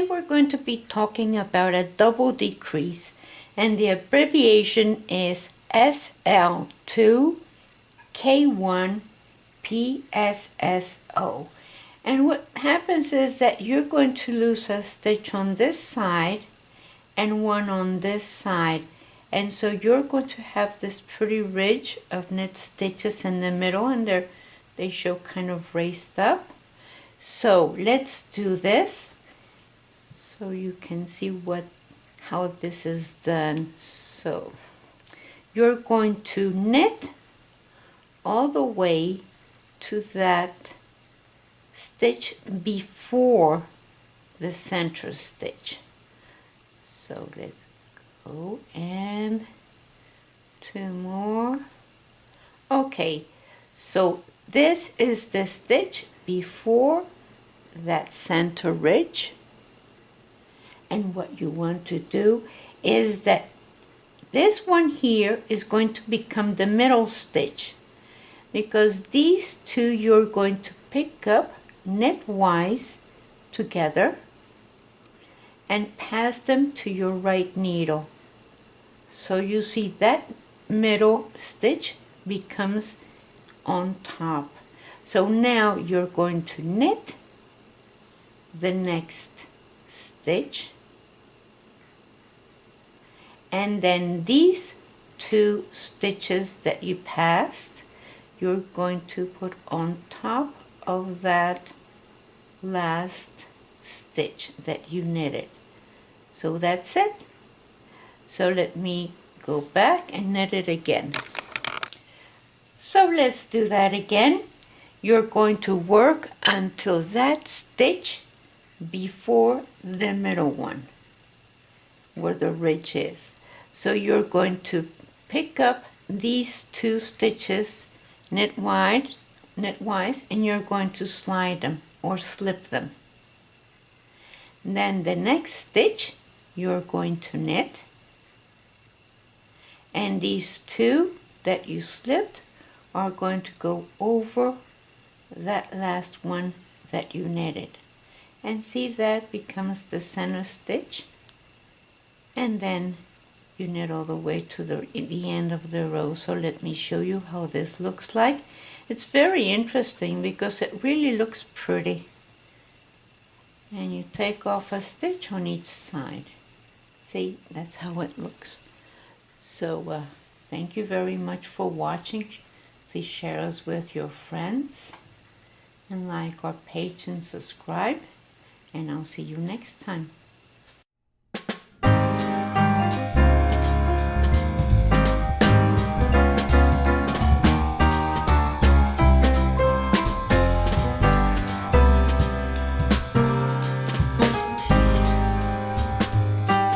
we're going to be talking about a double decrease, and the abbreviation is sl2 k1 psso. And what happens is that you're going to lose a stitch on this side and one on this side, and so you're going to have this pretty ridge of knit stitches in the middle, and they show kind of raised up. So let's do this so you can see how this is done. So you're going to knit all the way to that stitch before the center stitch. So let's go, and 2 more. Okay, so this is the stitch before that center ridge, and what you want to do is that this one here is going to become the middle stitch, because these two you're going to pick up knitwise together and pass them to your right needle. So you see that middle stitch becomes on top. So now you're going to knit the next stitch, and then these 2 stitches that you passed, you're going to put on top of that last stitch that you knitted. So that's it. So let me go back and knit it again. So let's do that again. You're going to work until that stitch before the middle one, where the ridge is. So you're going to pick up these 2 stitches knitwise, and you're going to slide them or slip them. Then the next stitch you're going to knit, and these 2 that you slipped are going to go over that last one that you knitted, and see that becomes the center stitch, and then you knit all the way to the end of the row. So let me show you how this looks like. It's very interesting because it really looks pretty, and you take off a stitch on each side. See, that's how it looks. So thank you very much for watching. Please share us with your friends, and like our page and subscribe, and I'll see you next time.